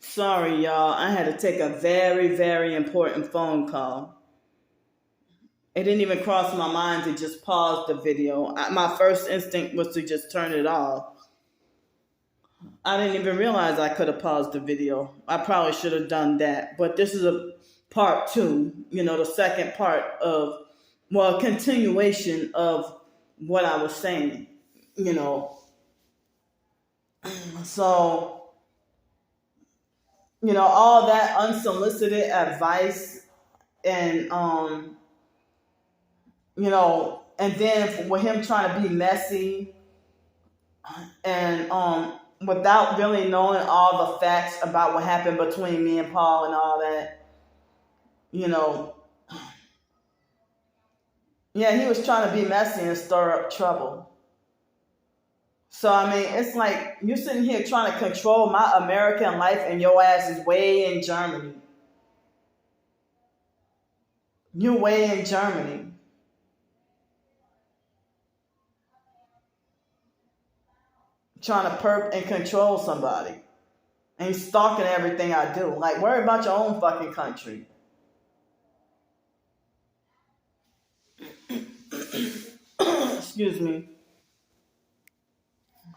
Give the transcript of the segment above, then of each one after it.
Sorry, y'all. I had to take a very, very important phone call. It didn't even cross my mind to just pause the video. My first instinct was to just turn it off. I didn't even realize I could have paused the video. I probably should have done that. But this is a part two, the second part of, well, a continuation of what I was saying, you know. So, all that unsolicited advice and, and then with him trying to be messy and without really knowing all the facts about what happened between me and Paul and all that, yeah, he was trying to be messy and stir up trouble. So, I mean, it's like you're sitting here trying to control my American life and your ass is way in Germany. You're way in Germany. Trying to perp and control somebody. And stalking everything I do. Like, worry about your own fucking country. Excuse me.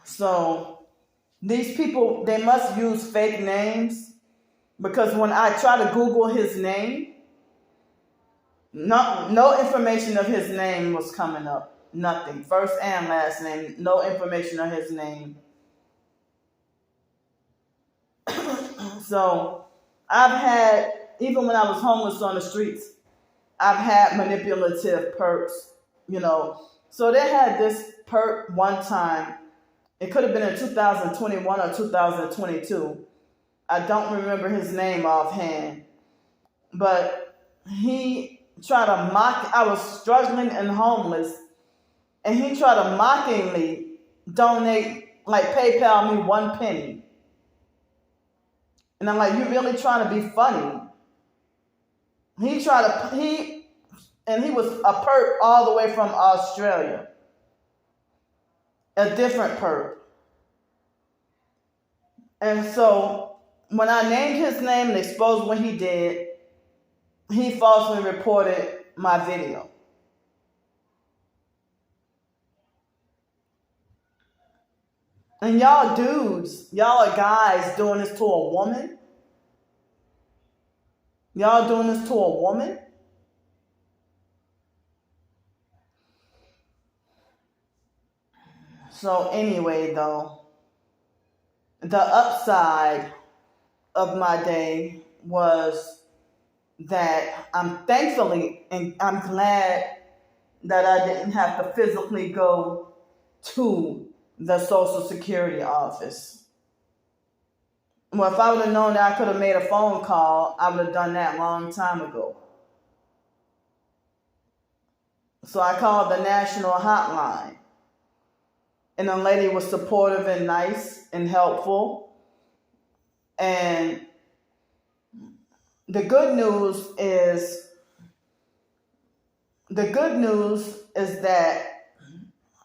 So, these people, they must use fake names. Because when I try to Google his name, no information of his name was coming up. Nothing. First and last name. No information of his name. So, I've had, even when I was homeless on the streets, I've had manipulative perps, So they had this perp one time. It could have been in 2021 or 2022. I don't remember his name offhand. But he tried to mock, I was struggling and homeless. And he tried to mockingly donate, like PayPal me 1 penny. And I'm like, you really trying to be funny? He was a perp all the way from Australia. A different perp. And so when I named his name and exposed what he did, he falsely reported my video. And y'all dudes, y'all are guys doing this to a woman? Y'all doing this to a woman? So anyway, though, the upside of my day was that I'm thankfully and I'm glad that I didn't have to physically go to the Social Security office. Well, if I would have known that I could have made a phone call, I would have done that a long time ago. So I called the national hotline. And the lady was supportive and nice and helpful. And the good news is that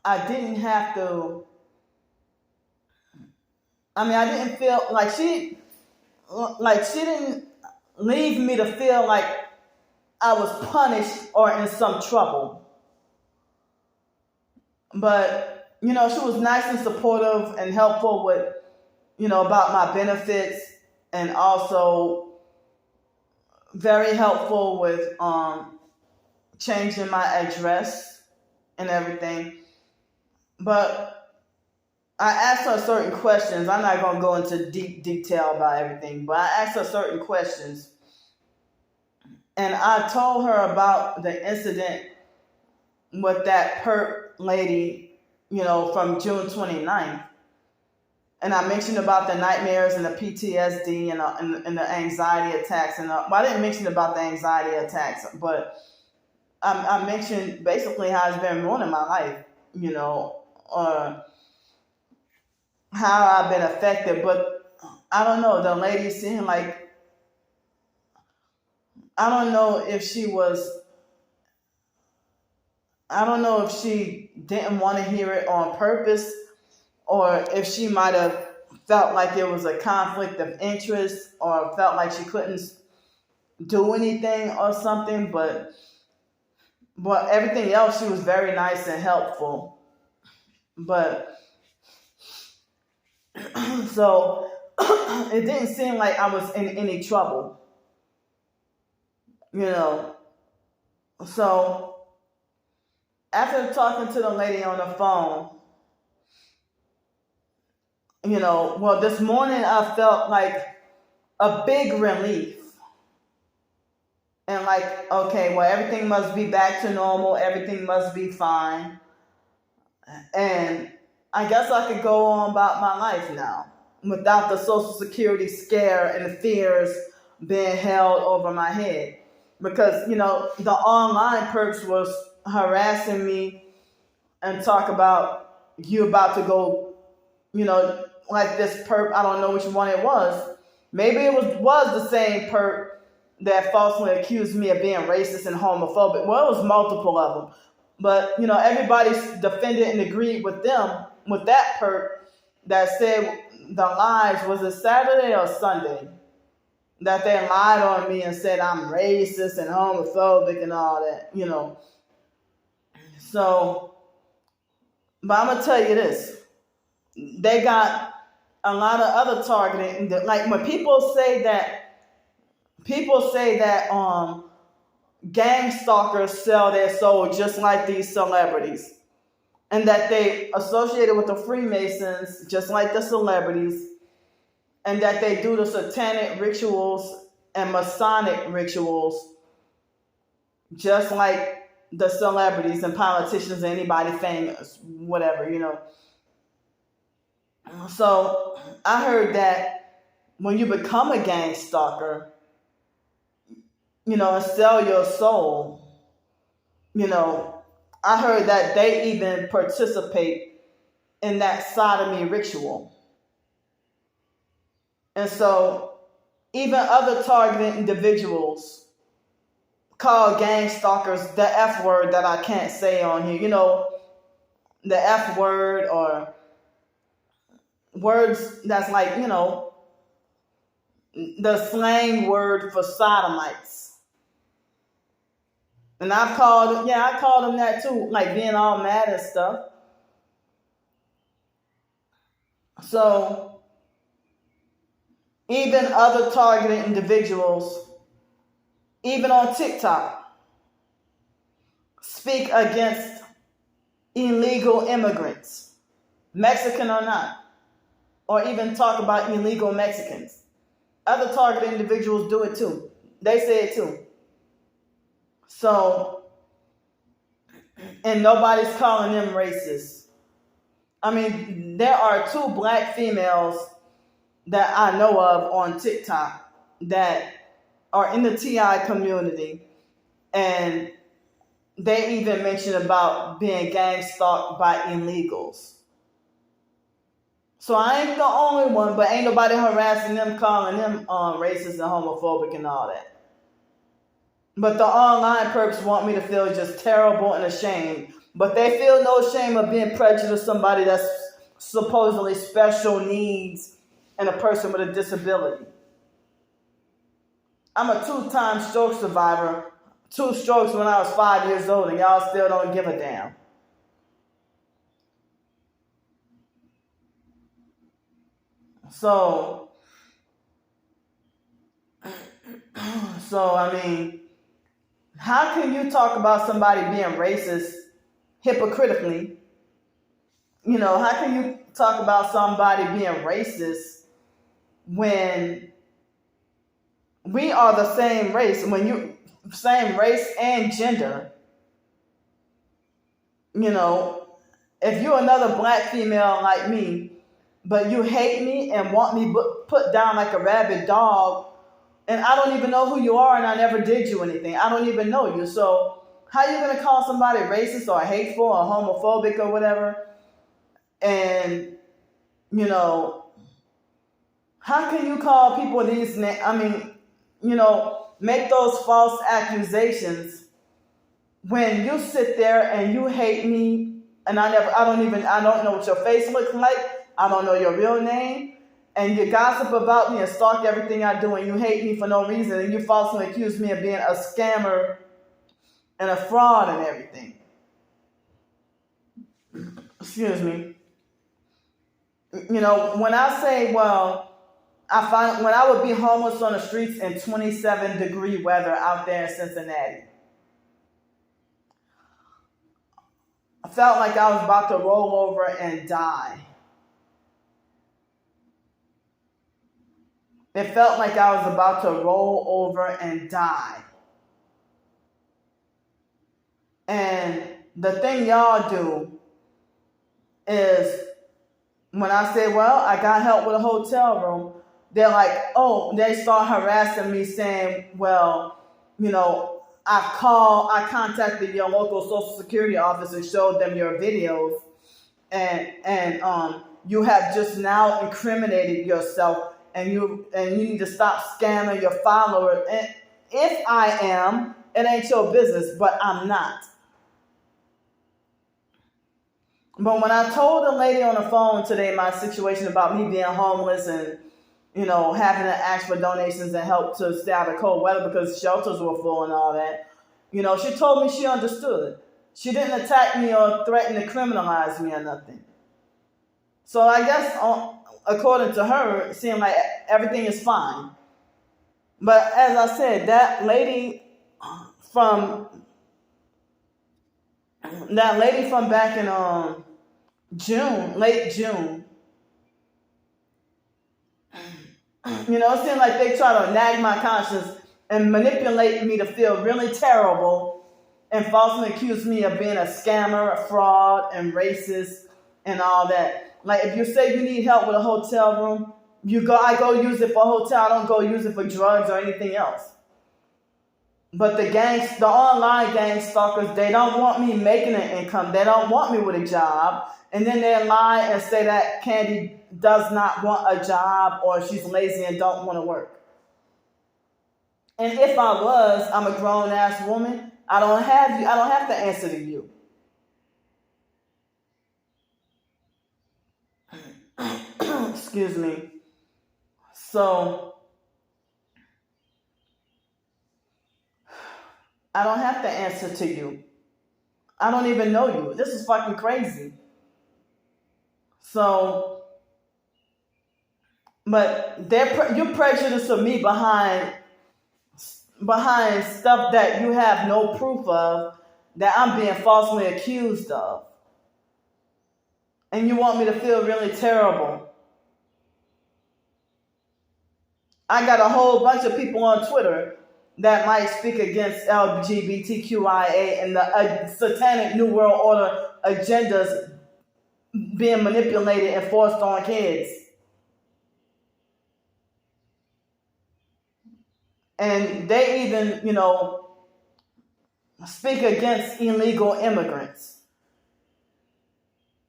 I didn't have to, I didn't feel like she didn't leave me to feel like I was punished or in some trouble. But, she was nice and supportive and helpful with, about my benefits, and also very helpful with changing my address and everything. But I asked her certain questions. I'm not going to go into deep detail about everything, but I asked her certain questions. And I told her about the incident with that perp lady, from June 29th. And I mentioned about the nightmares and the PTSD and the anxiety attacks. I didn't mention about the anxiety attacks, but I mentioned basically how it's been ruining my life, or how I've been affected. But I don't know, the lady seemed like, I don't know if she didn't want to hear it on purpose, or if she might have felt like it was a conflict of interest or felt like she couldn't do anything or something, but everything else, she was very nice and helpful. But so it didn't seem like I was in any trouble, you know. So after talking to the lady on the phone, well, this morning I felt like a big relief. And like, okay, well, everything must be back to normal. Everything must be fine. And I guess I could go on about my life now without the Social Security scare and the fears being held over my head. Because, the online perks was harassing me and talk about you about to go, like this perk. I don't know which one it was. Maybe it was the same perk that falsely accused me of being racist and homophobic. Well, it was multiple of them. But, everybody defended and agreed with them, with that perk that said the lies, was it Saturday or Sunday? That they lied on me and said I'm racist and homophobic and all that, So, but I'm going to tell you this. They got a lot of other targeting. Like when people say that gang stalkers sell their soul just like these celebrities, and that they associated with the Freemasons just like the celebrities, and that they do the satanic rituals and Masonic rituals just like the celebrities and politicians, anybody famous, whatever, So I heard that when you become a gang stalker, and sell your soul, I heard that they even participate in that sodomy ritual. And so even other targeted individuals call gang stalkers the F word that I can't say on here, the F word, or words that's like, the slang word for sodomites. And I called them that too, like being all mad and stuff. So even other targeted individuals, even on TikTok, speak against illegal immigrants, Mexican or not, or even talk about illegal Mexicans. Other targeted individuals do it too. They say it too. So, and nobody's calling them racist. I mean, there are 2 black females that I know of on TikTok that are in the TI community, and they even mentioned about being gang stalked by illegals. So I ain't the only one, but ain't nobody harassing them, calling them racist and homophobic and all that. But the online perps want me to feel just terrible and ashamed. But they feel no shame of being prejudiced somebody that's supposedly special needs and a person with a disability. I'm a 2-time stroke survivor. 2 strokes when I was 5 years old, and y'all still don't give a damn. So I mean, how can you talk about somebody being racist hypocritically? How can you talk about somebody being racist when we are the same race? Same race and gender. If you're another black female like me, but you hate me and want me put down like a rabid dog, and I don't even know who you are, and I never did you anything. I don't even know you. So how are you going to call somebody racist or hateful or homophobic or whatever? And, how can you call people these names? I mean, make those false accusations when you sit there and you hate me, and I don't know what your face looks like. I don't know your real name. and you gossip about me and stalk everything I do, and you hate me for no reason, and you falsely accuse me of being a scammer and a fraud and everything. Excuse me. You know, when I say, well, when I would be homeless on the streets in 27-degree weather out there in Cincinnati, I felt like I was about to roll over and die. It felt like I was about to roll over and die. And the thing y'all do is, when I say, well, I got help with a hotel room, they're like, oh, they start harassing me saying, well, you know, I contacted your local Social Security office and showed them your videos, and you have just now incriminated yourself, and you need to stop scamming your followers. And if I am, it ain't your business, but I'm not. But when I told the lady on the phone today my situation about me being homeless and, you know, having to ask for donations and help to stay out of cold weather because shelters were full and all that, you know, she told me she understood. She didn't attack me or threaten to criminalize me or nothing. So I guess, according to her, it seemed like everything is fine. But as I said, that lady from back in June, late June, you know, it seemed like they try to nag my conscience and manipulate me to feel really terrible and falsely accuse me of being a scammer, a fraud, and racist and all that. Like, if you say you need help with a hotel room, I go use it for a hotel. I don't go use it for drugs or anything else. But the online gang stalkers, they don't want me making an income. They don't want me with a job. And then they lie and say that Candy does not want a job or she's lazy and don't want to work. And if I was, I'm a grown-ass woman. I don't have to answer to you. Excuse me. So I don't have to answer to you. I don't even know you. This is fucking crazy. So, but you're prejudicing me behind stuff that you have no proof of, that I'm being falsely accused of. And you want me to feel really terrible. I got a whole bunch of people on Twitter that might speak against LGBTQIA and the satanic New World Order agendas being manipulated and forced on kids. And they even, you know, speak against illegal immigrants,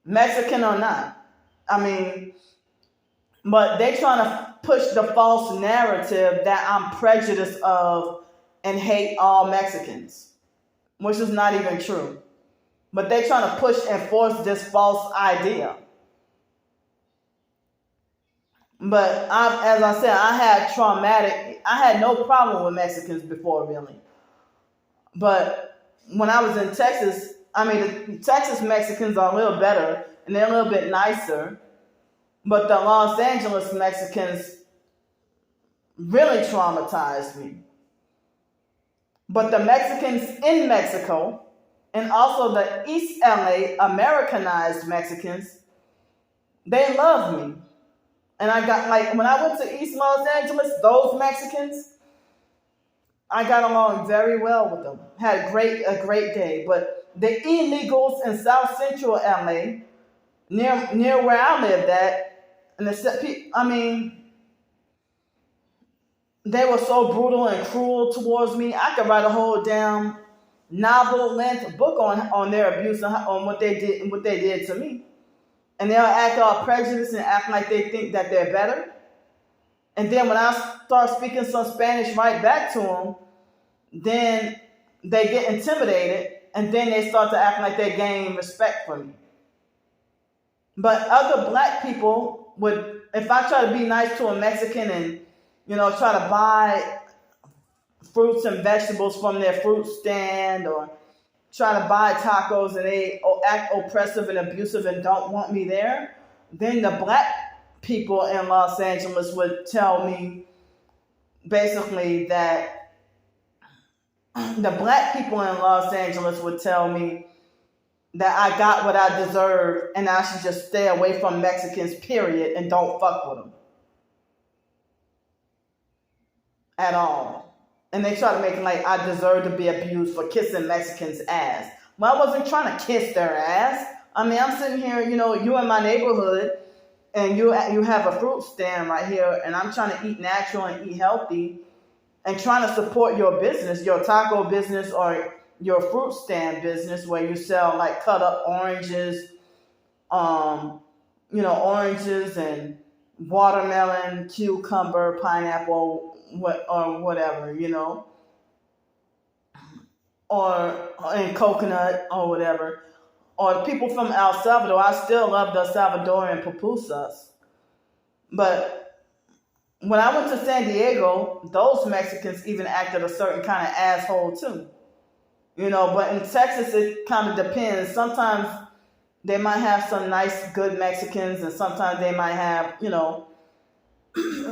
Mexican or not. I mean, but they trying to push the false narrative that I'm prejudiced of and hate all Mexicans, which is not even true. But they trying to push and force this false idea. But as I said, I had no problem with Mexicans before, really. But when I was in Texas, the Texas Mexicans are a little better and they're a little bit nicer. But the Los Angeles Mexicans really traumatized me. But the Mexicans in Mexico, and also the East LA Americanized Mexicans, they love me. And I got, like, when I went to East Los Angeles, those Mexicans, I got along very well with them. Had a great day. But the illegals in South Central LA, near where I lived at, and they were so brutal and cruel towards me. I could write a whole damn novel-length book on their abuse and on what they did to me. And they'll act all prejudiced and act like they think that they're better. And then when I start speaking some Spanish right back to them, then they get intimidated, and then they start to act like they gain respect for me. But other black people would if I try to be nice to a Mexican and, try to buy fruits and vegetables from their fruit stand, or try to buy tacos and they act oppressive and abusive and don't want me there, then the black people in Los Angeles would tell me basically that the black people in Los Angeles would tell me that I got what I deserve and I should just stay away from Mexicans, period, and don't fuck with them at all. And they try to make it like I deserve to be abused for kissing Mexicans' ass. Well, I wasn't trying to kiss their ass. I mean, I'm sitting here, you in my neighborhood, and you have a fruit stand right here, and I'm trying to eat natural and eat healthy, and trying to support your business, your taco business or your fruit stand business, where you sell like cut up oranges, oranges and watermelon, cucumber, pineapple, or whatever, and coconut or whatever. Or people from El Salvador, I still love the Salvadorian pupusas. But when I went to San Diego, those Mexicans even acted a certain kind of asshole too. But in Texas, it kind of depends. Sometimes they might have some nice, good Mexicans, and sometimes they might have,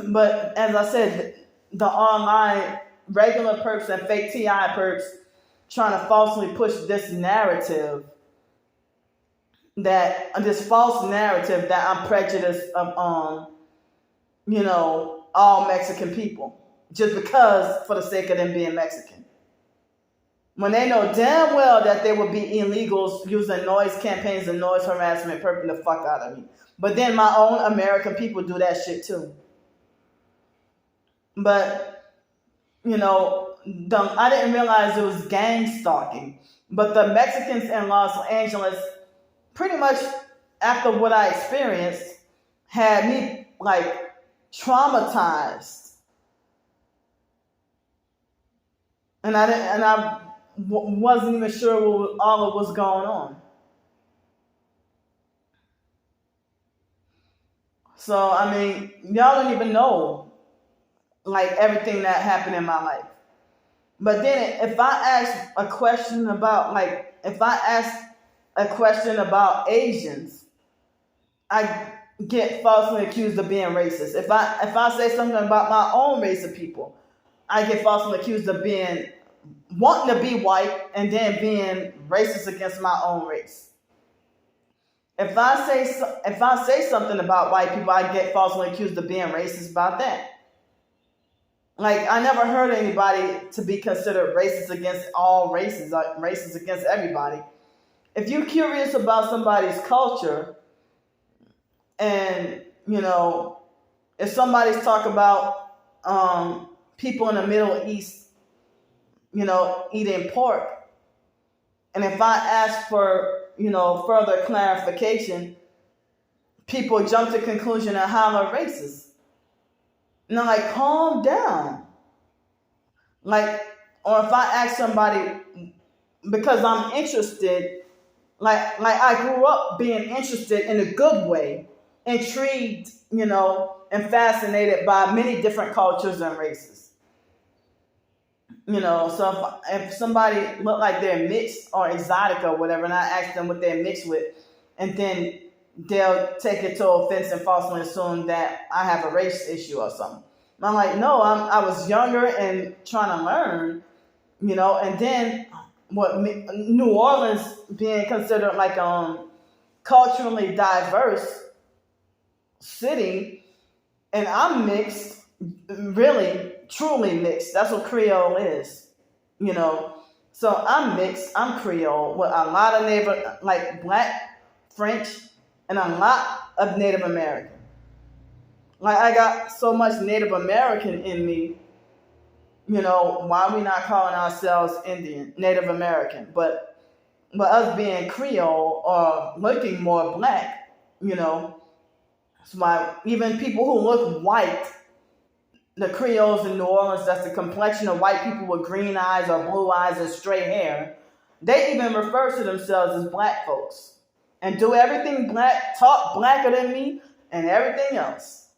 but as I said, the online regular perks and fake TI perks trying to falsely push this narrative, this false narrative that I'm prejudiced of, all Mexican people, just because for the sake of them being Mexican. When they know damn well that they would be illegals using noise campaigns and noise harassment, perking the fuck out of me. But then my own American people do that shit too. But, I didn't realize it was gang stalking. But the Mexicans in Los Angeles, pretty much after what I experienced, had me like traumatized. And I wasn't even sure what all of was going on. So, I mean, y'all don't even know like everything that happened in my life. But then if I ask a question about Asians, I get falsely accused of being racist. If I say something about my own race of people, I get falsely accused of wanting to be white and then being racist against my own race. If I say something about white people, I get falsely accused of being racist about that. Like, I never heard anybody to be considered racist against all races, like racist against everybody. If you're curious about somebody's culture, and, if somebody's talking about people in the Middle East, eating pork, and if I ask for, further clarification, people jump to the conclusion of how they're racist. And I'm like, calm down. Like, or if I ask somebody, because I'm interested, like I grew up being interested in a good way, intrigued, and fascinated by many different cultures and races. So if somebody look like they're mixed or exotic or whatever, and I ask them what they're mixed with, and then they'll take it to offense and falsely assume that I have a race issue or something. And I'm like, no, I was younger and trying to learn, and then New Orleans being considered like culturally diverse city, and I'm mixed, really, truly mixed. That's what Creole is, So I'm mixed, I'm Creole with a lot of like Black, French, and a lot of Native American. Like, I got so much Native American in me, why are we not calling ourselves Indian, Native American? But us being Creole or looking more Black, so even people who look white, the Creoles in New Orleans, that's the complexion of white people with green eyes or blue eyes and straight hair, they even refer to themselves as Black folks and do everything Black, talk blacker than me and everything else.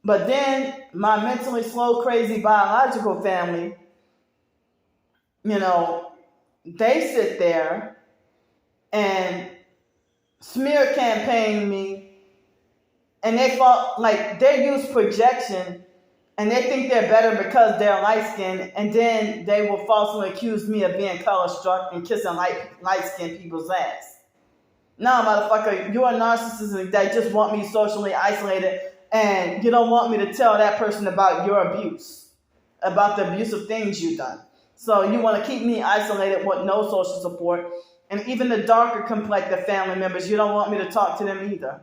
But then my mentally slow, crazy biological family, they sit there and smear campaign me, and they felt like they use projection, and they think they're better because they're light skinned, and then they will falsely accuse me of being color struck and kissing light skinned people's ass. No, motherfucker, you're a narcissist that just want me socially isolated, and you don't want me to tell that person about your abuse, about the abusive things you've done. So you want to keep me isolated with no social support. And even the darker complected family members, you don't want me to talk to them either.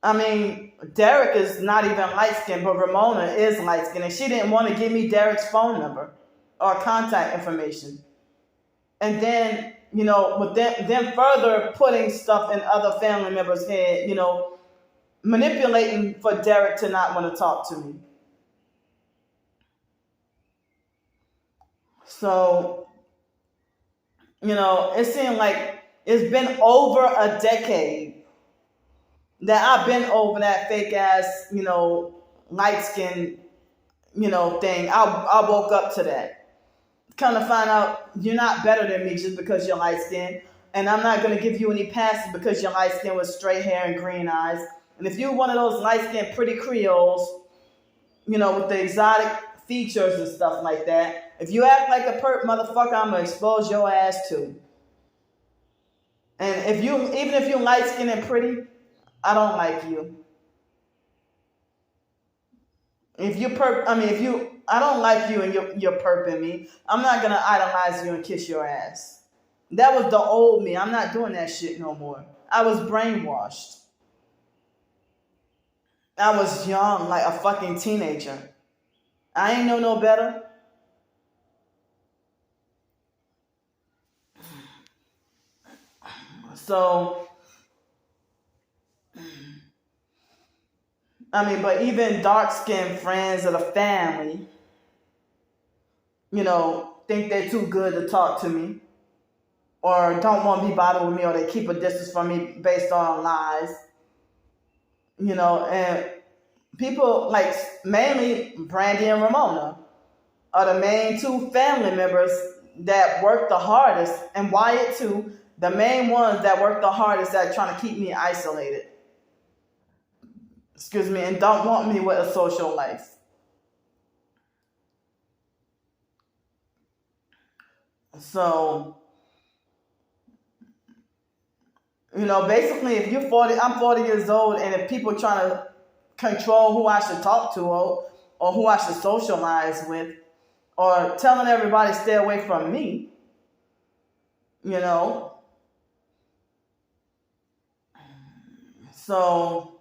I mean, Derek is not even light-skinned, but Ramona is light-skinned, and she didn't want to give me Derek's phone number or contact information. And then, with them further putting stuff in other family members' head, manipulating for Derek to not want to talk to me. So, it seemed like it's been over a decade that I've been over that fake ass, light skin, thing. I woke up to that. Kind of find out you're not better than me just because you're light skinned. And I'm not going to give you any passes because you're light skinned with straight hair and green eyes. And if you're one of those light skinned pretty Creoles, with the exotic features and stuff like that, if you act like a perp motherfucker, I'm going to expose your ass too. And even if you're light skinned and pretty, I don't like you. I don't like you and you're perping me, I'm not going to idolize you and kiss your ass. That was the old me. I'm not doing that shit no more. I was brainwashed. I was young, like a fucking teenager. I ain't know no better. So, but even dark-skinned friends of the family, think they're too good to talk to me, or don't want to be bothered with me, or they keep a distance from me based on lies. And people like mainly Brandy and Ramona are the main two family members that work the hardest, and Wyatt too, the main ones that work the hardest at trying to keep me isolated. And don't want me with a social life. So, basically, if you're 40, I'm 40 years old, and if people trying to control who I should talk to or who I should socialize with, or telling everybody stay away from me, So,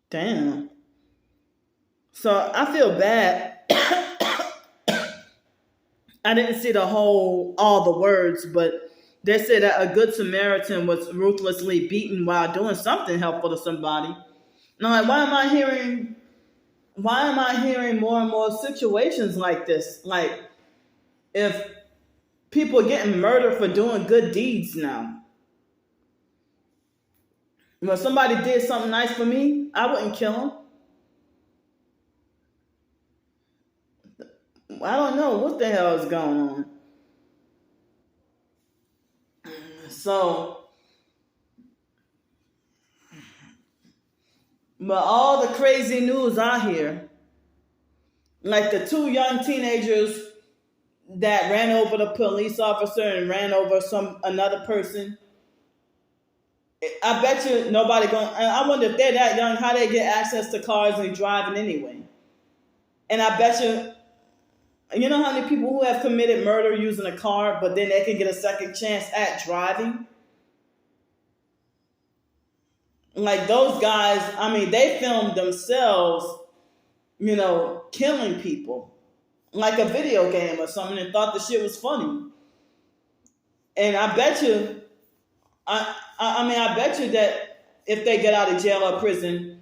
damn. So I feel bad. I didn't see all the words, but they said that a good Samaritan was ruthlessly beaten while doing something helpful to somebody. And I'm like, why am I hearing more and more situations like this? Like, if people are getting murdered for doing good deeds now. When somebody did something nice for me, I wouldn't kill them. I don't know what the hell is going on. So, but all the crazy news I hear, like the two young teenagers that ran over the police officer and ran over another person, I bet you nobody I wonder if they're that young, how they get access to cars and driving anyway. And I bet you know how many people who have committed murder using a car, but then they can get a second chance at driving? Like those guys, they filmed themselves, killing people. Like a video game or something, and thought the shit was funny. And I bet you, I bet you that if they get out of jail or prison,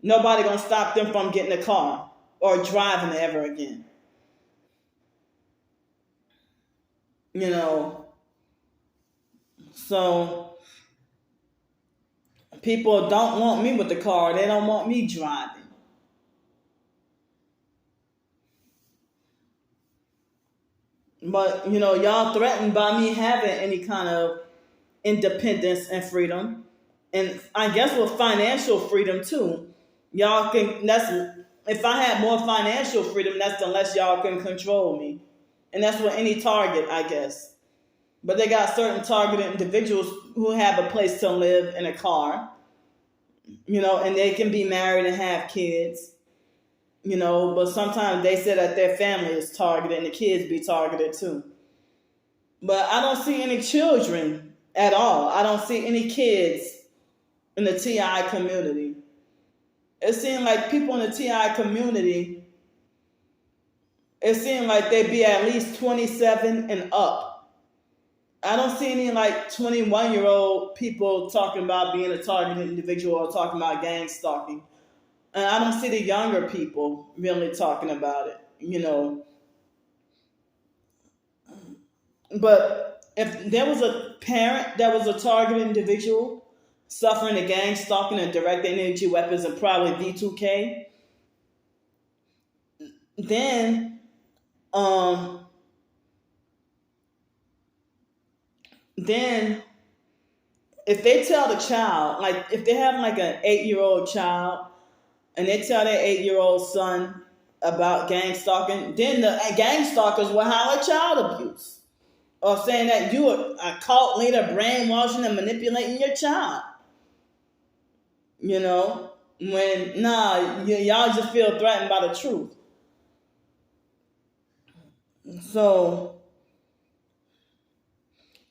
nobody gonna stop them from getting a car or driving ever again. you know. So people don't want me with the car. They don't want me driving. But, y'all threatened by me having any kind of independence and freedom. And I guess with financial freedom too. Y'all can, if I had more financial freedom, that's the less y'all can control me. And that's with any target, I guess. But they got certain targeted individuals who have a place to live in a car, and they can be married and have kids, but sometimes they say that their family is targeted and the kids be targeted too. But I don't see any children at all. I don't see any kids in the TI community. It seems like people in the TI community, it seems like they be at least 27 and up. I don't see any like 21-year-old people talking about being a targeted individual or talking about gang stalking. And I don't see the younger people really talking about it. But if there was a parent that was a targeted individual suffering the gang stalking and direct energy weapons and probably V2K, then then if they tell the child, like if they have like an 8-year-old child and they tell their 8-year-old son about gang stalking, then the gang stalkers will holler child abuse or saying that you are a cult leader brainwashing and manipulating your child. When y'all just feel threatened by the truth. So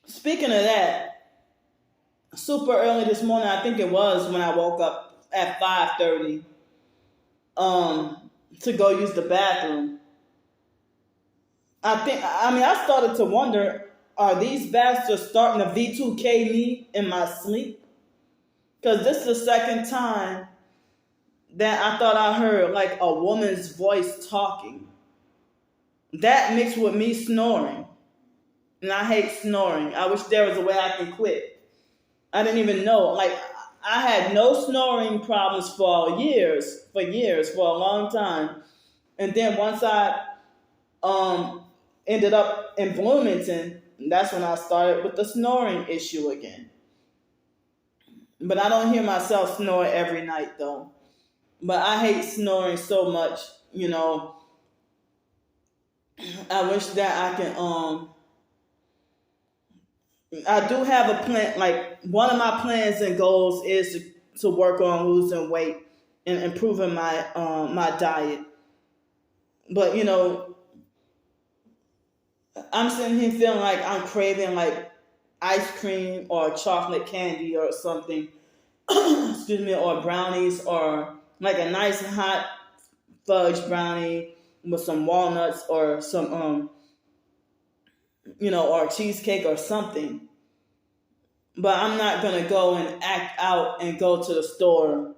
speaking of that, super early this morning, I think it was when I woke up at 5:30 to go use the bathroom. I started to wonder, are these bastards starting to V2K me in my sleep? Because this is the second time that I thought I heard like a woman's voice talking. That mixed with me snoring. And I hate snoring. I wish there was a way I could quit. I didn't even know. Like, I had no snoring problems for years, for a long time. And then once I ended up in Bloomington, that's when I started with the snoring issue again. But I don't hear myself snore every night though. But I hate snoring so much, I wish that I can I do have a plan. Like, one of my plans and goals is to work on losing weight and improving my my diet. But I'm sitting here feeling like I'm craving like ice cream or chocolate candy or something. Excuse me, or brownies or like a nice hot fudge brownie with some walnuts or some or cheesecake or something. But I'm not going to go and act out and go to the store.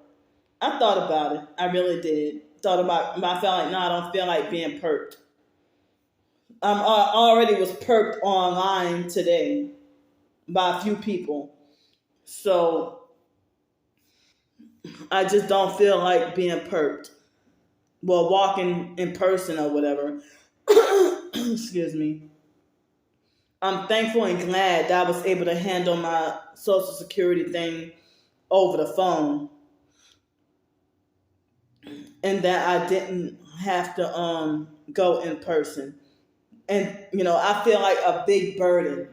I thought about it. I really did. But I felt like, no, I don't feel like being perked. I already was perked online today by a few people. So I just don't feel like being perked. Well, walking in person or whatever. Excuse me. I'm thankful and glad that I was able to handle my Social Security thing over the phone. And that I didn't have to go in person. And, I feel like a big burden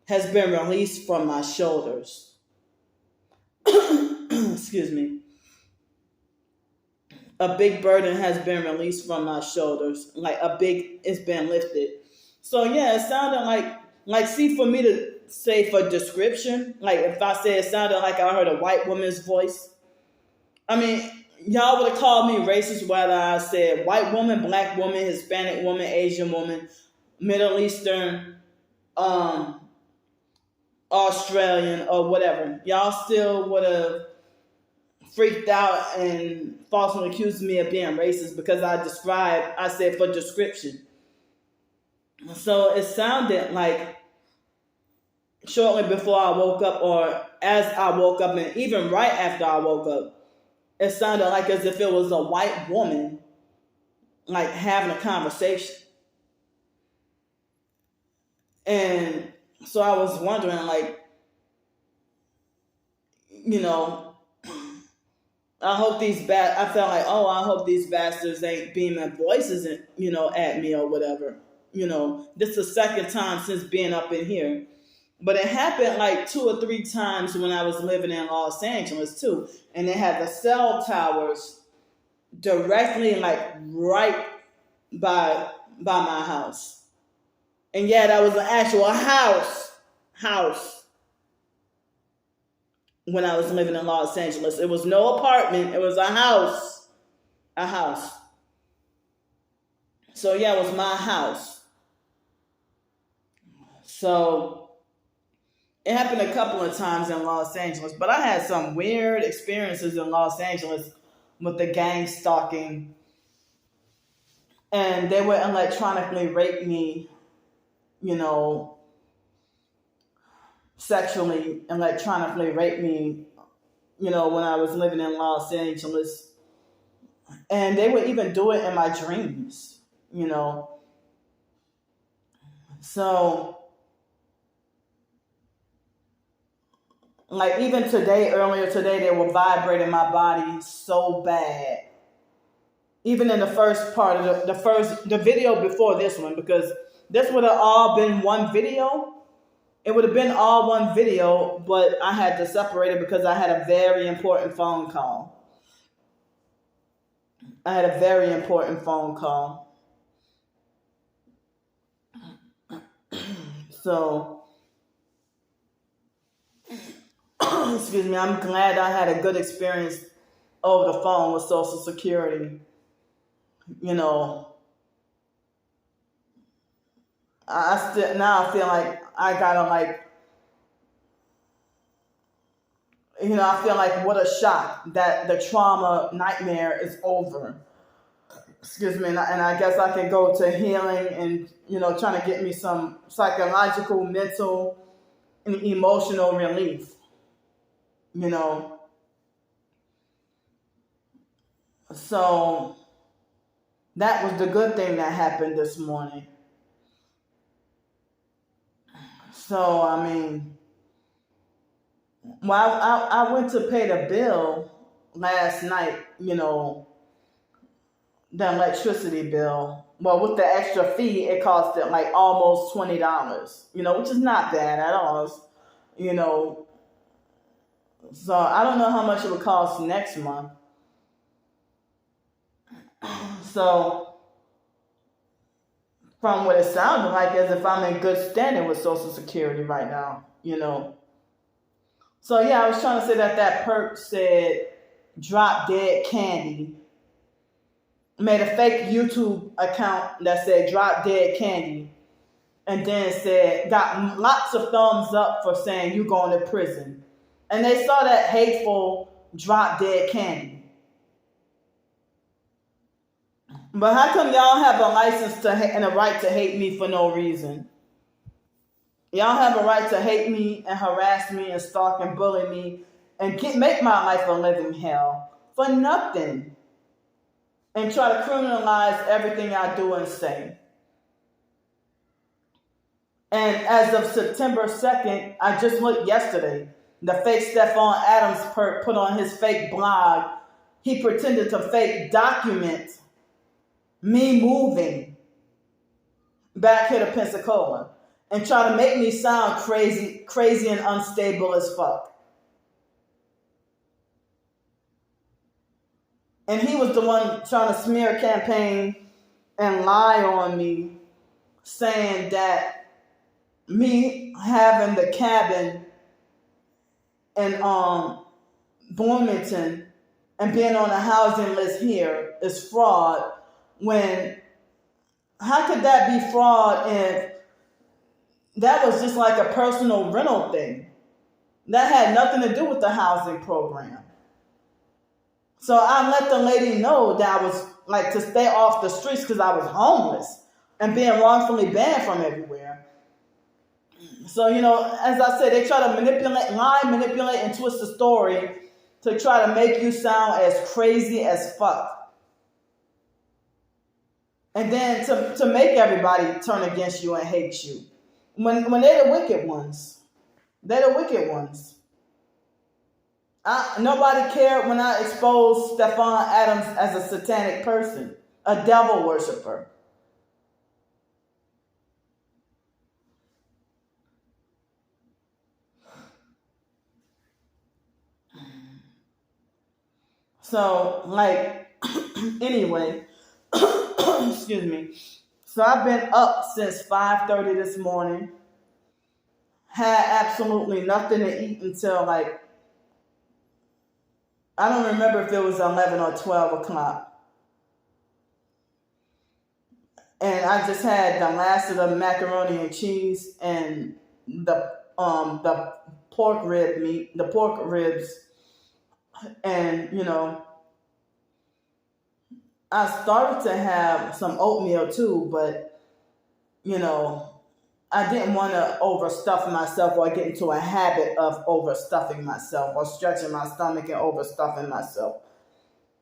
has been released from my shoulders. Excuse me. A big burden has been released from my shoulders. It's been lifted. So yeah, it sounded like see, for me to say for description, like if I say it sounded like I heard a white woman's voice, I mean, y'all would have called me racist whether I said white woman, black woman, Hispanic woman, Asian woman, Middle Eastern, Australian, or whatever. Y'all still would have freaked out and falsely accused me of being racist because I said for description. So it sounded like shortly before I woke up, or as I woke up, and even right after I woke up, it sounded like as if it was a white woman, like having a conversation. And so I was wondering, like, you know, I hope I felt like, oh, I hope these bastards ain't beaming voices, at me or whatever. This is the second time since being up in here. But it happened like 2 or 3 times when I was living in Los Angeles too. And they had the cell towers directly, like, right by my house. And yeah, that was an actual house when I was living in Los Angeles. It was no apartment, it was a house. A house. So yeah, it was my house. So it happened a couple of times in Los Angeles, but I had some weird experiences in Los Angeles with the gang stalking. And they would electronically rape me, sexually, electronically rape me, when I was living in Los Angeles. And they would even do it in my dreams, So, like, even earlier today, they were vibrating my body so bad. Even in the first part of the video before this one, because this would have all been one video. It would have been all one video, but I had to separate it because I had a very important phone call. So, excuse me, I'm glad I had a good experience over the phone with Social Security. I feel like I gotta, like, I feel like what a shock that the trauma nightmare is over. Excuse me, and I guess I can go to healing and, trying to get me some psychological, mental, and emotional relief. So that was the good thing that happened this morning. So, I mean, well, I went to pay the bill last night, the electricity bill. Well, with the extra fee, it cost it like almost $20, which is not bad at all. So I don't know how much it would cost next month. So from what it sounded like, as if I'm in good standing with Social Security right now, So yeah, I was trying to say that perk said drop dead candy. Made a fake YouTube account that said drop dead candy. And then said, got lots of thumbs up for saying you going to prison. And they saw that hateful drop dead candy. But how come y'all have a license and a right to hate me for no reason? Y'all have a right to hate me and harass me and stalk and bully me and make my life a living hell for nothing. And try to criminalize everything I do and say. And as of September 2nd, I just looked yesterday, the fake Stephon Adams perk put on his fake blog, he pretended to fake document me moving back here to Pensacola and try to make me sound crazy and unstable as fuck. And he was the one trying to smear campaign and lie on me, saying that me having the cabin in Bloomington and being on a housing list here is fraud. When, how could that be fraud if that was just like a personal rental thing? That had nothing to do with the housing program. So I let the lady know that I was like to stay off the streets because I was homeless. and being wrongfully banned from everywhere. So, as I said, they try to manipulate, and twist the story to try to make you sound as crazy as fuck. And then to make everybody turn against you and hate you. When they're the wicked ones. They're the wicked ones. Nobody cared when I exposed Stephon Adams as a satanic person, a devil worshiper. So, anyway, excuse me. So I've been up since 5:30 this morning. Had absolutely nothing to eat until I don't remember if it was 11 or 12 o'clock. And I just had the last of the macaroni and cheese and the pork ribs. And, I started to have some oatmeal too, but, I didn't want to overstuff myself or get into a habit of overstuffing myself or stretching my stomach and overstuffing myself.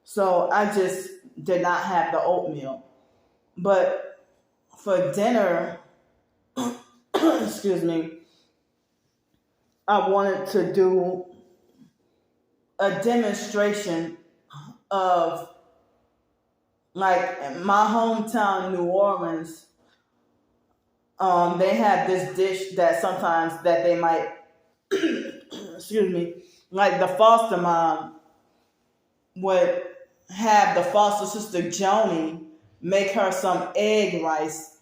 So I just did not have the oatmeal. But for dinner, excuse me, I wanted to do a demonstration of, in my hometown, New Orleans. They have this dish that sometimes that they might, excuse me, like the foster mom would have the foster sister Joni make her some egg rice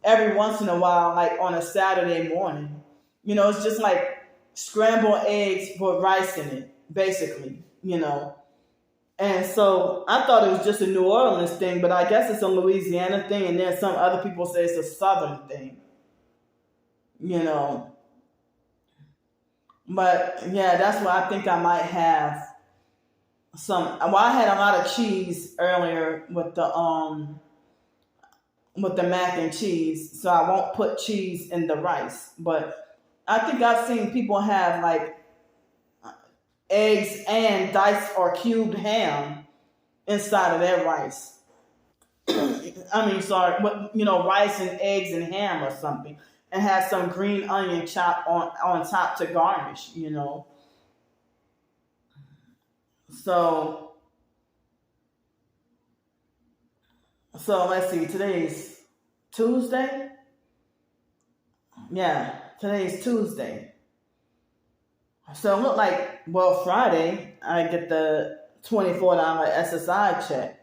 every once in a while, like on a Saturday morning. It's just like scrambled eggs with rice in it, basically, And so I thought it was just a New Orleans thing, but I guess it's a Louisiana thing, and then some other people say it's a Southern thing, But yeah, that's why I think I might have some. Well, I had a lot of cheese earlier with the mac and cheese, so I won't put cheese in the rice. But I think I've seen people have eggs and diced or cubed ham inside of their rice. Rice and eggs and ham or something, and have some green onion chopped on top to garnish, So let's see, today's Tuesday? Yeah, today's Tuesday. So it looked like, Friday, I get the $24 SSI check.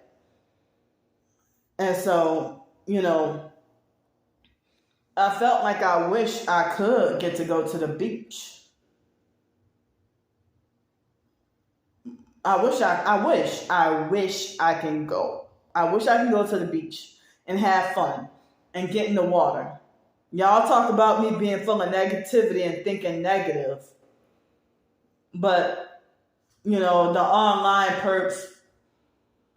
And so, I felt like I wish I could get to go to the beach. I wish I can go. I wish I can go to the beach and have fun and get in the water. Y'all talk about me being full of negativity and thinking negative. But, the online perps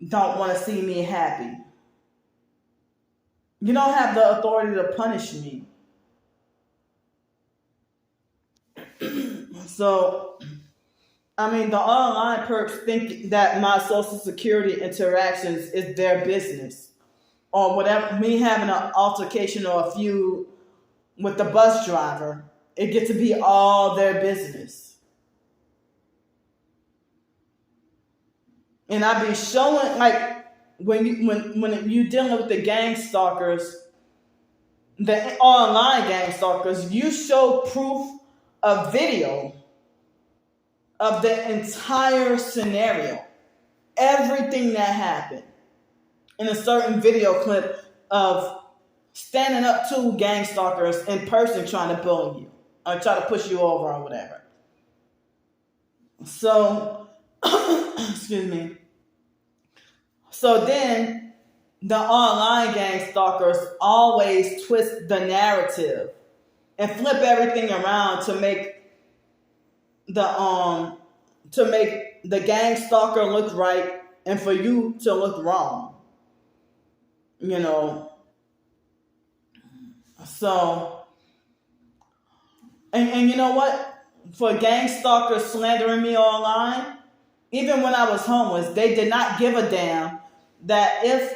don't want to see me happy. You don't have the authority to punish me. So, the online perps think that my Social Security interactions is their business. Or whatever, me having an altercation or a feud with the bus driver, it gets to be all their business. And I be showing, when you dealing with the gang stalkers, the online gang stalkers, you show proof of video of the entire scenario, everything that happened, in a certain video clip of standing up to gang stalkers in person trying to bully you or try to push you over or whatever. So, excuse me. So then the online gang stalkers always twist the narrative and flip everything around to make the gang stalker look right and for you to look wrong. So, and you know what? For gang stalkers slandering me online, even when I was homeless, they did not give a damn that if,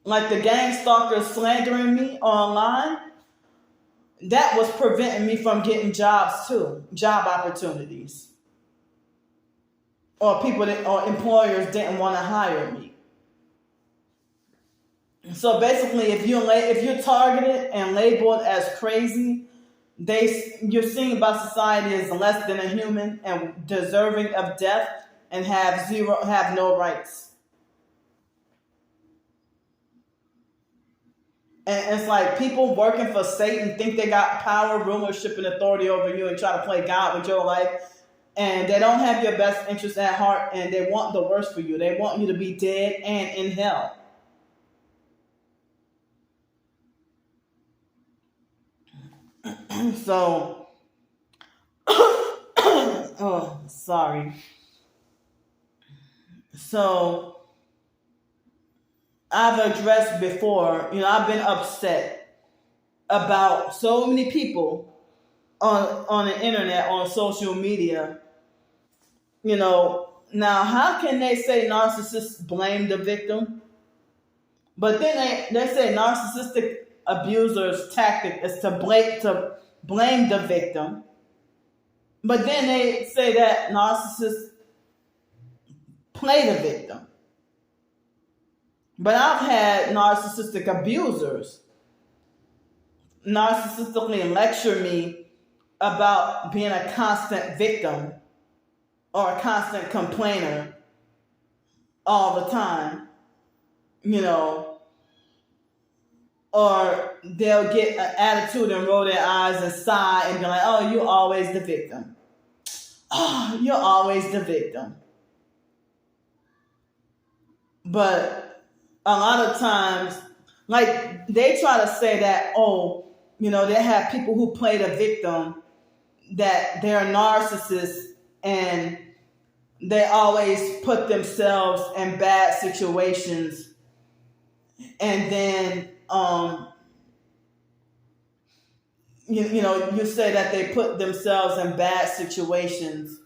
like the gang stalkers slandering me online, that was preventing me from getting jobs too, job opportunities. Or people that, or employers didn't want to hire me. So basically, if you're targeted and labeled as crazy, you're seen by society as less than a human and deserving of death and have no rights. And it's like people working for Satan think they got power, rulership, and authority over you and try to play God with your life. And they don't have your best interest at heart, and they want the worst for you. They want you to be dead and in hell. So, oh, sorry. So, I've addressed before, I've been upset about so many people on the internet, on social media. Now how can they say narcissists blame the victim? But then they say narcissistic abusers' tactic is to blame the victim. But then they say that narcissists play the victim. But I've had narcissistic abusers narcissistically lecture me about being a constant victim or a constant complainer all the time, or they'll get an attitude and roll their eyes and sigh and be like, oh, you're always the victim. Oh, you're always the victim. But a lot of times, like, they try to say that, they have people who play the victim, that they're narcissists and they always put themselves in bad situations. And then, you say that they put themselves in bad situations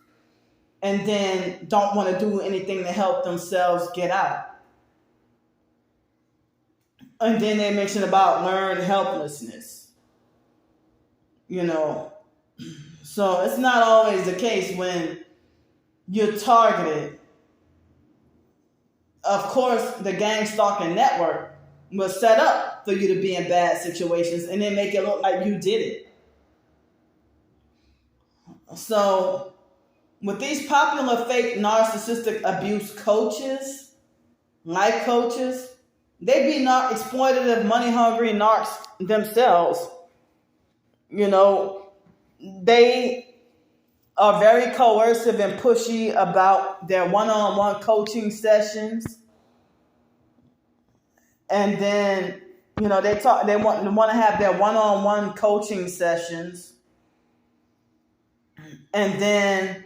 and then don't want to do anything to help themselves get out. And then they mention about learned helplessness. So it's not always the case when you're targeted. Of course, the gang stalking network was set up for you to be in bad situations and then make it look like you did it. So with these popular fake narcissistic abuse coaches, life coaches, they be not exploitative, money-hungry narcs themselves. They are very coercive and pushy about their one-on-one coaching sessions. And then, they want to have their one-on-one coaching sessions. And then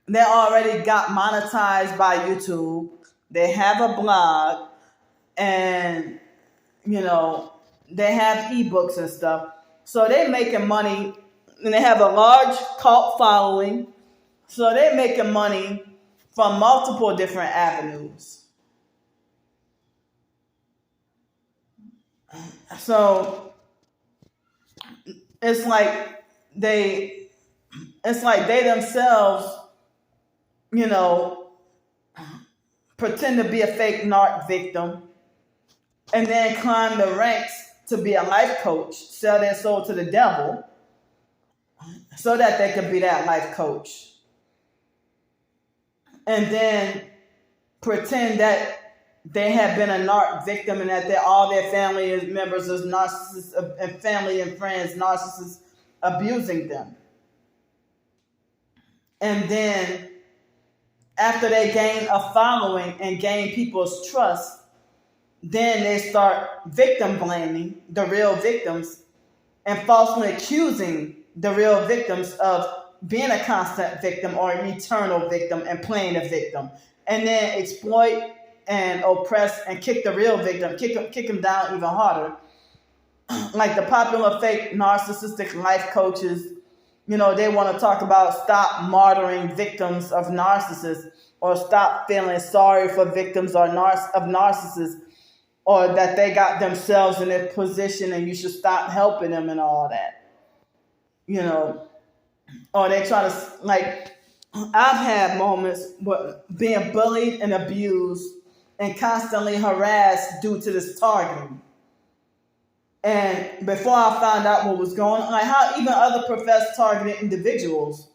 they already got monetized by YouTube. They have a blog and, they have ebooks and stuff. So they're making money, and they have a large cult following. So they're making money from multiple different avenues. So it's like they themselves, pretend to be a fake narc victim and then climb the ranks to be a life coach, sell their soul to the devil so that they can be that life coach. And then pretend that they have been a narc victim and that all their family members is narcissists, and family and friends narcissists abusing them. And then after they gain a following and gain people's trust, then they start victim blaming the real victims and falsely accusing the real victims of being a constant victim or an eternal victim and playing a victim. And then exploit and oppress and kick the real victim, kick him down even harder. Like the popular fake narcissistic life coaches, they want to talk about stop martyring victims of narcissists, or stop feeling sorry for victims of narcissists, or that they got themselves in a position and you should stop helping them and all that. Or they try to, like, I've had moments where being bullied and abused and constantly harassed due to this targeting. And before I found out what was going on, like how even other professed targeted individuals,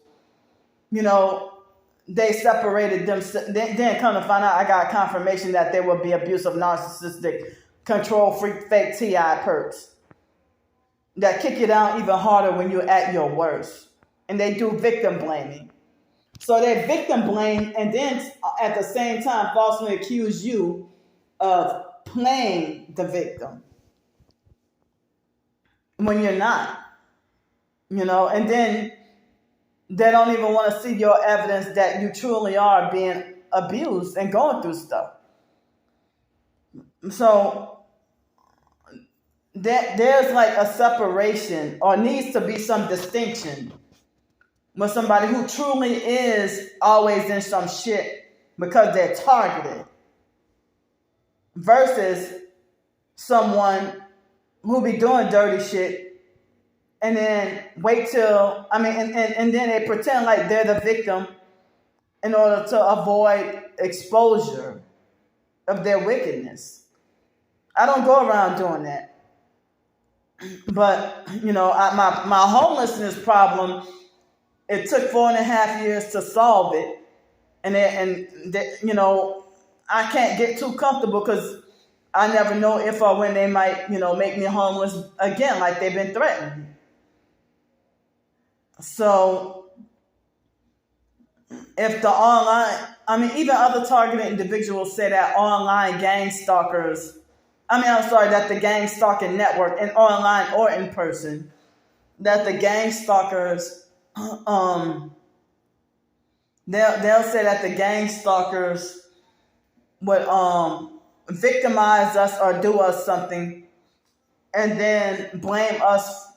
they separated them. Then come to find out, I got confirmation that they would be abusive, narcissistic, control freak, fake TI perps that kick you down even harder when you're at your worst. And they do victim blaming. So they victim blame and then at the same time falsely accuse you of playing the victim when you're not. And then they don't even want to see your evidence that you truly are being abused and going through stuff. So there's like a separation, or needs to be some distinction with somebody who truly is always in some shit because they're targeted, versus someone who be doing dirty shit and then and then they pretend like they're the victim in order to avoid exposure of their wickedness. I don't go around doing that. But, my homelessness problem, it took 4.5 years to solve it. And I can't get too comfortable because I never know if or when they might, make me homeless again, like they've been threatening. So if the even other targeted individuals say that online gang stalkers, that the gang stalking network, and online or in person, that the gang stalkers, they'll say that the gang stalkers would victimize us or do us something, and then blame us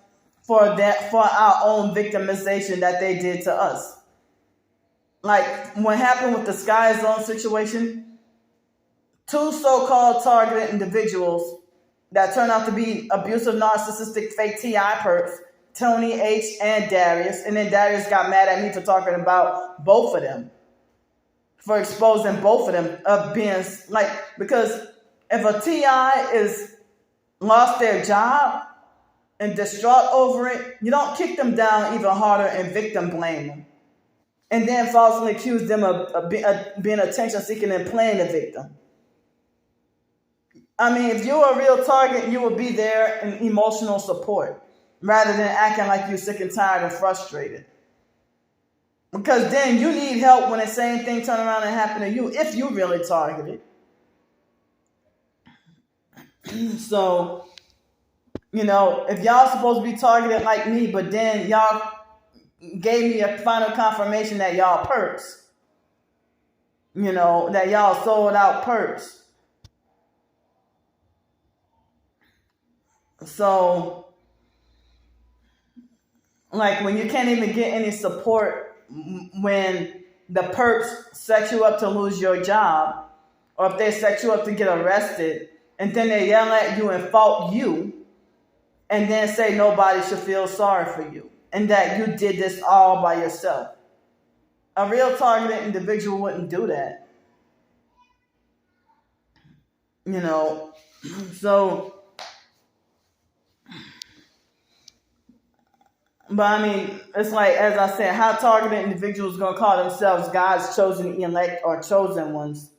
for our own victimization that they did to us. Like what happened with the Sky Zone situation. 2 so-called targeted individuals that turned out to be abusive, narcissistic, fake TI perps, Tony H. and Darius. And then Darius got mad at me for talking about both of them, for exposing both of them of being like, because if a TI is lost their job and distraught over it, you don't kick them down even harder and victim blame them, and then falsely accuse them of being attention seeking and playing the victim. If you're a real target, you will be there in emotional support rather than acting like you're sick and tired and frustrated. Because then you need help when the same thing turn around and happen to you if you really targeted. So, if y'all supposed to be targeted like me, but then y'all gave me a final confirmation that y'all perps, that y'all sold out perps. So, like when you can't even get any support when the perps set you up to lose your job, or if they set you up to get arrested, and then they yell at you and fault you, and then say nobody should feel sorry for you, and that you did this all by yourself. A real targeted individual wouldn't do that. So... But it's like, as I said, how targeted individuals going to call themselves God's chosen elect or chosen ones?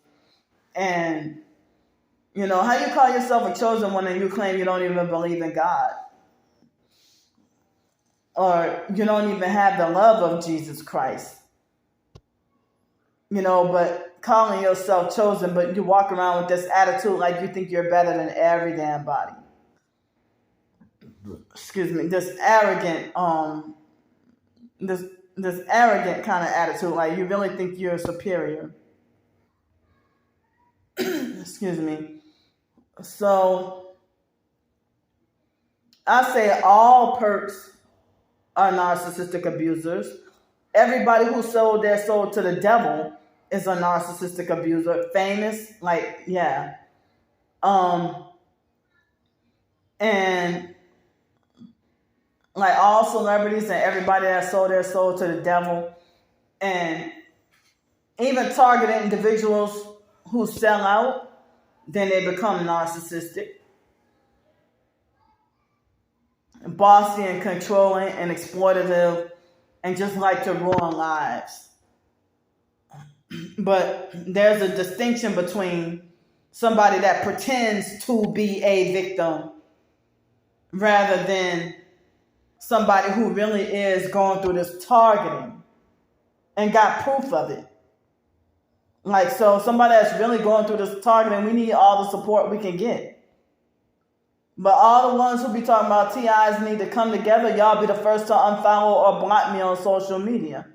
And, how you call yourself a chosen one and you claim you don't even believe in God? Or you don't even have the love of Jesus Christ? But calling yourself chosen, but you walk around with this attitude like you think you're better than every damn body. This arrogant, this arrogant kind of attitude, like you really think you're superior. excuse me. So I say all perps are narcissistic abusers. Everybody who sold their soul to the devil is a narcissistic abuser. Famous, like, yeah. And like all celebrities and everybody that sold their soul to the devil, and even targeted individuals who sell out, then they become narcissistic, bossy and controlling and exploitative, and just like to ruin lives. But there's a distinction between somebody that pretends to be a victim rather than somebody who really is going through this targeting and got proof of it. Like, so somebody that's really going through this targeting, we need all the support we can get. But all the ones who be talking about TIs need to come together, y'all be the first to unfollow or block me on social media.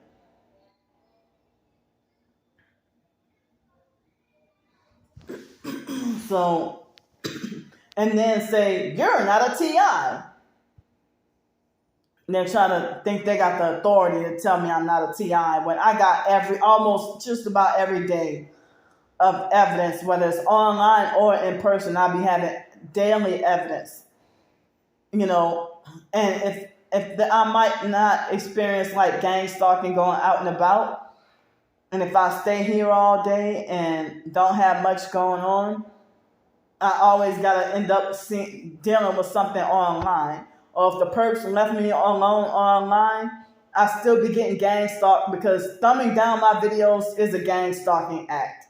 So, and then say, you're not a TI. And they're trying to think they got the authority to tell me I'm not a TI when I got almost just about every day of evidence, whether it's online or in person. I'll be having daily evidence, you know, and if I might not experience like gang stalking going out and about, and if I stay here all day and don't have much going on, I always got to end up dealing with something online. Or if the perps left me alone online, I still be getting gang stalked because thumbing down my videos is a gang stalking act.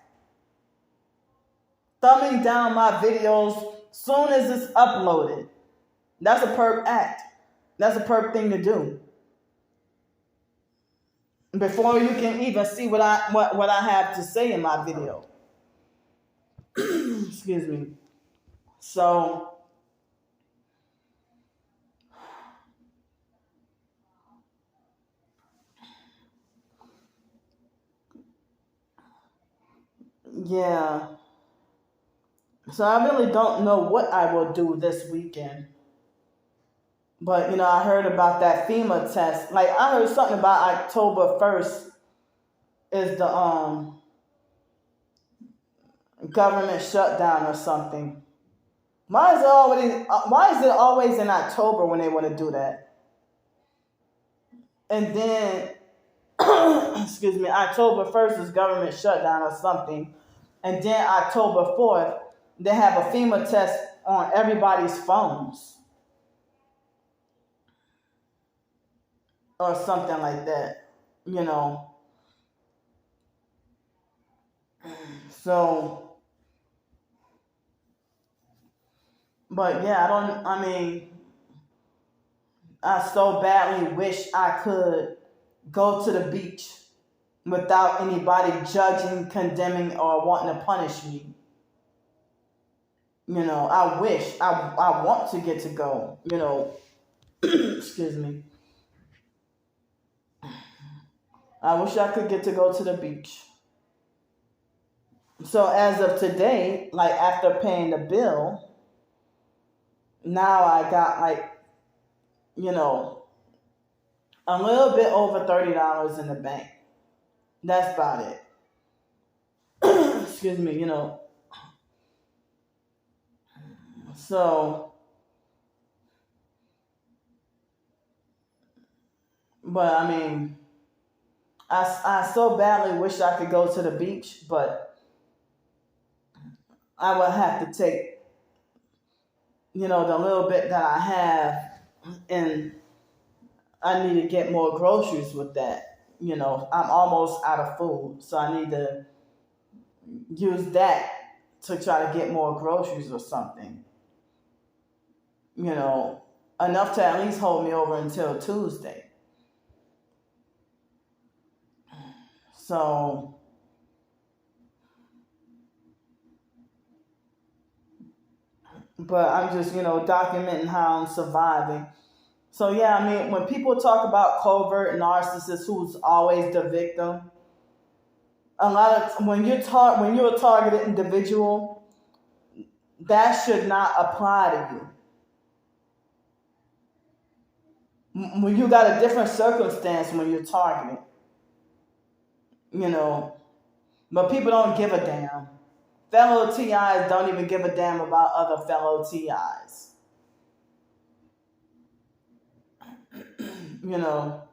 Thumbing down my videos soon as it's uploaded, that's a perp act. That's a perp thing to do. Before you can even see what I have to say in my video. Excuse me. So, yeah. So I really don't know what I will do this weekend. But, you know, I heard about that FEMA test. Like, I heard something about October 1st is the government shutdown or something. Why is it always in October when they want to do that? And then, excuse me, October 1st is government shutdown or something. And then October 4th, they have a FEMA test on everybody's phones. Or something like that, you know. So, but yeah, I so badly wish I could go to the beach without anybody judging, condemning, or wanting to punish me. You know, I wish, I want to get to go, you know, excuse me. I wish I could get to go to the beach. So as of today, like after paying the bill, now I got like, you know, a little bit over $30 in the bank. That's about it. Excuse me, you know. So, but I mean, I so badly wish I could go to the beach, but I would have to take, you know, the little bit that I have, and I need to get more groceries with that. You know, I'm almost out of food, so I need to use that to try to get more groceries or something. You know, enough to at least hold me over until Tuesday. So, but I'm just, you know, documenting how I'm surviving. So yeah, I mean, when people talk about covert narcissists who's always the victim, a lot of when you're a targeted individual, that should not apply to you. When you got a different circumstance when you're targeted, you know, but people don't give a damn. Fellow TIs don't even give a damn about other fellow TIs. You know,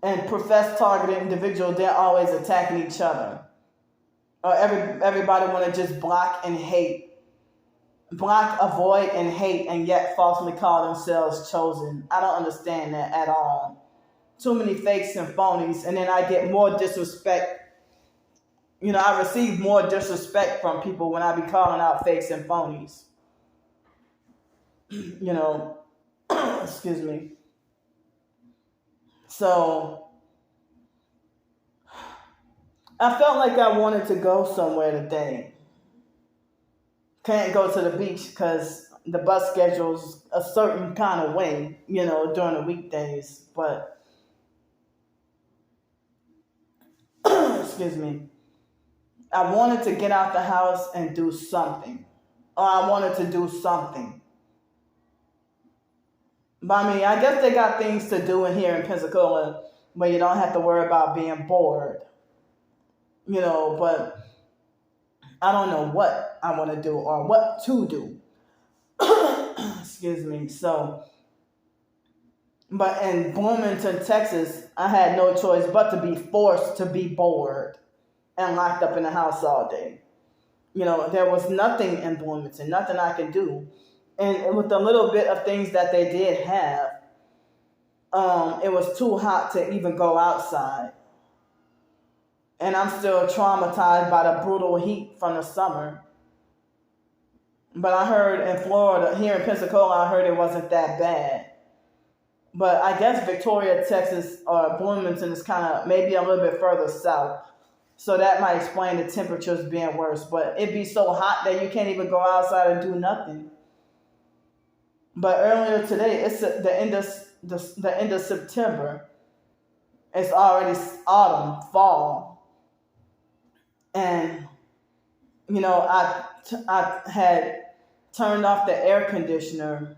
and professed targeted individuals, they're always attacking each other. Or everybody want to just block and hate. Block, avoid, and hate, and yet falsely call themselves chosen. I don't understand that at all. Too many fakes and phonies, and then I get more disrespect. You know, I receive more disrespect from people when I be calling out fakes and phonies. You know, excuse me. So, I felt like I wanted to go somewhere today. Can't go to the beach because the bus schedule's a certain kind of way, you know, during the weekdays. But, excuse me, I wanted to get out the house and do something. Or I wanted to do something. But I mean, I guess they got things to do in here in Pensacola where you don't have to worry about being bored. You know, but I don't know what I want to do or what to do. Excuse me. So, but in Bloomington, Texas, I had no choice but to be forced to be bored and locked up in the house all day. You know, there was nothing in Bloomington, nothing I could do. And with the little bit of things that they did have, it was too hot to even go outside. And I'm still traumatized by the brutal heat from the summer. But I heard in Florida, here in Pensacola, I heard it wasn't that bad. But I guess Victoria, Texas, or Bloomington is kind of maybe a little bit further south. So that might explain the temperatures being worse. But it'd be so hot that you can't even go outside and do nothing. But earlier today, it's the end of September. It's already autumn, fall. And, you know, I had turned off the air conditioner,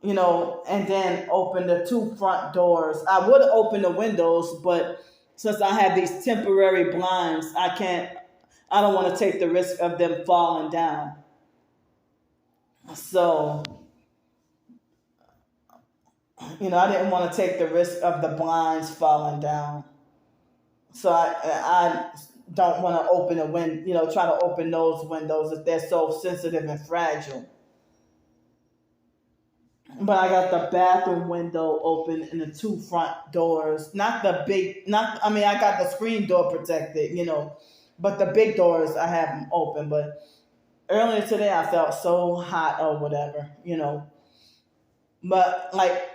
you know, and then opened the two front doors. I would open the windows, but since I have these temporary blinds, I don't want to take the risk of them falling down. So, you know, I didn't want to take the risk of the blinds falling down. So I don't want to open try to open those windows if they're so sensitive and fragile. But I got the bathroom window open and the two front doors. I got the screen door protected, you know, but the big doors I have them open. But earlier today I felt so hot or whatever, you know. But like,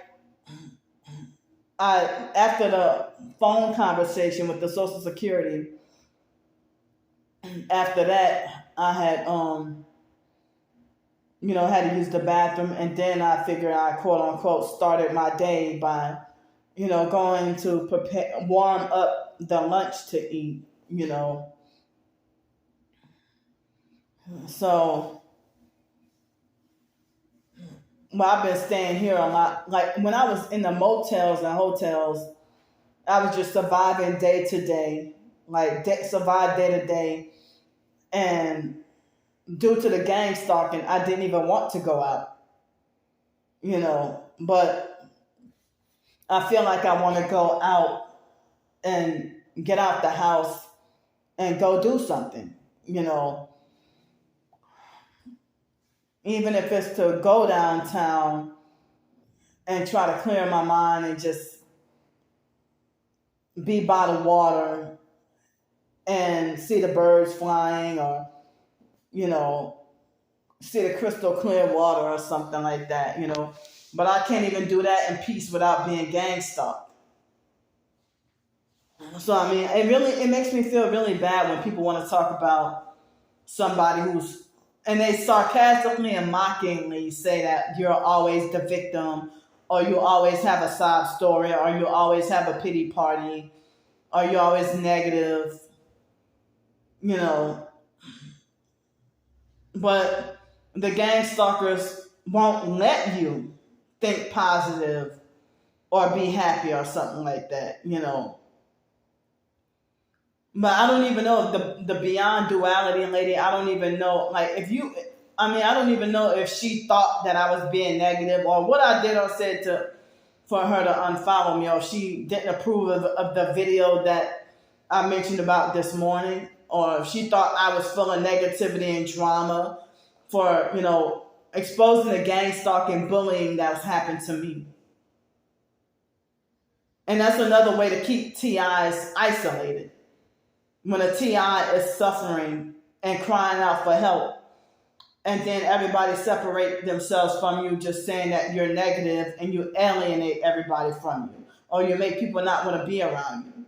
after the phone conversation with the Social Security, after that, I had, had to use the bathroom, and then I figured I, quote unquote, started my day by, going to warm up the lunch to eat, So, well, I've been staying here a lot. Like when I was in the motels and hotels, I was just surviving day to day, survive day to day. And due to the gang stalking, I didn't even want to go out, but I feel like I want to go out and get out the house and go do something, even if it's to go downtown and try to clear my mind and just be by the water and see the birds flying, or, see the crystal clear water or something like that, But I can't even do that in peace without being gang stalked. So, I mean, it makes me feel really bad when people want to talk about somebody and they sarcastically and mockingly say that you're always the victim, or you always have a sob story, or you always have a pity party, or you're always negative, But the gang stalkers won't let you think positive or be happy or something like that. But I don't even know the beyond duality lady. I don't even know, like, I don't even know if she thought that I was being negative or what I did or said for her to unfollow me, or she didn't approve of the video that I mentioned about this morning, or if she thought I was full of negativity and drama for, exposing the gang stalking bullying that's happened to me. And that's another way to keep TIs isolated. When a TI is suffering and crying out for help, and then everybody separate themselves from you, just saying that you're negative, and you alienate everybody from you, or you make people not want to be around you.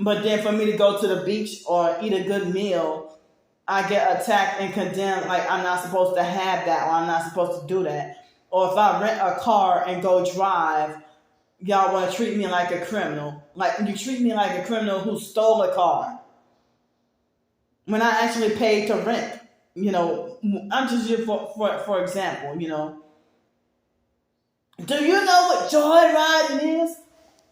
But then for me to go to the beach or eat a good meal, I get attacked and condemned like I'm not supposed to have that, or I'm not supposed to do that. Or if I rent a car and go drive, y'all want to treat me like a criminal. Like, you treat me like a criminal who stole a car when I actually paid to rent. I'm just here for example. Do you know what joy riding is?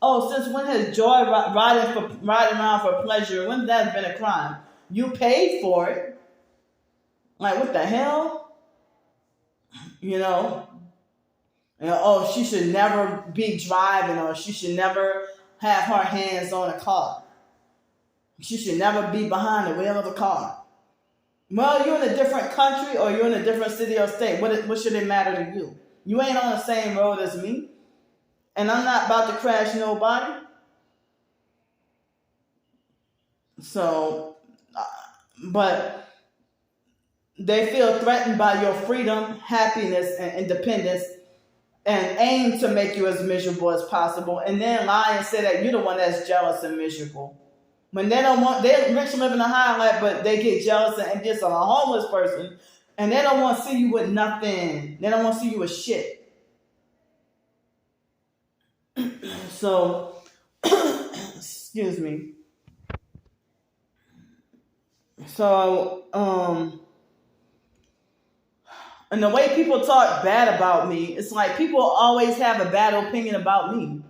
Oh, since when has joy riding around for pleasure, when that's been a crime? You paid for it. Like, what the hell? Oh, she should never be driving, or she should never have her hands on a car. She should never be behind the wheel of a car. Well, you're in a different country, or you're in a different city or state. What should it matter to you? You ain't on the same road as me. And I'm not about to crash nobody. So, but they feel threatened by your freedom, happiness, and independence, and aim to make you as miserable as possible, and then lie and say that you're the one that's jealous and miserable. When they're rich and living a high life, but they get jealous and just on a homeless person, and they don't want to see you with nothing. They don't want to see you with shit. So, excuse me. So, and the way people talk bad about me, it's like people always have a bad opinion about me.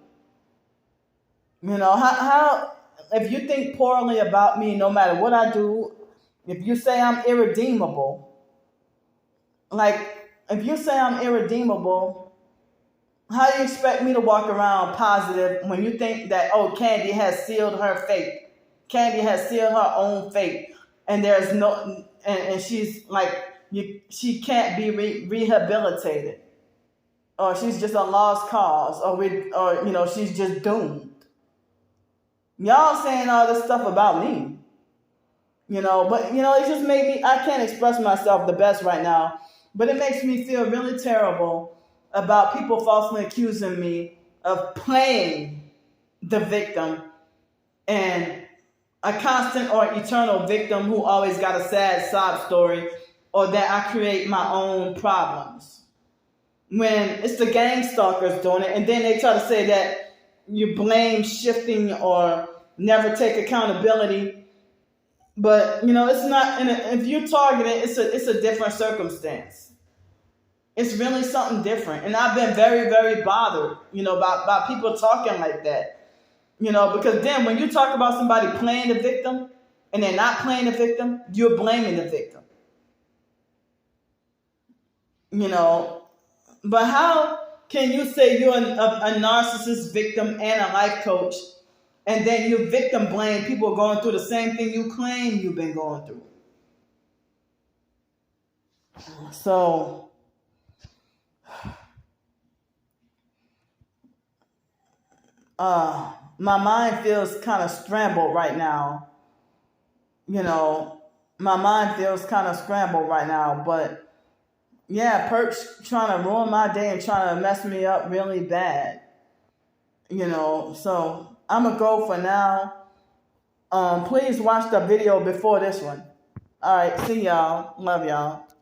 How if you think poorly about me, no matter what I do, if you say I'm irredeemable, how do you expect me to walk around positive when you think that, Candy has sealed her fate? Candy has sealed her own fate, and there's no, and she's like, she can't be rehabilitated, or she's just a lost cause, or she's just doomed. Y'all saying all this stuff about me, but it just made me, I can't express myself the best right now, but it makes me feel really terrible about people falsely accusing me of playing the victim and a constant or eternal victim who always got a sad sob story, or that I create my own problems. When it's the gang stalkers doing it, and then they try to say that you blame shifting or never take accountability. But, it's not, if you target it, it's a different circumstance. It's really something different. And I've been very, very bothered, about people talking like that. Because then when you talk about somebody playing the victim and they're not playing the victim, you're blaming the victim. But how can you say you're a narcissist victim and a life coach, and then you victim blame people going through the same thing you claim you've been going through? So, my mind feels kind of scrambled right now. My mind feels kind of scrambled right now, but yeah, Perch trying to ruin my day and trying to mess me up really bad. So I'm going to go for now. Please watch the video before this one. All right, see y'all. Love y'all.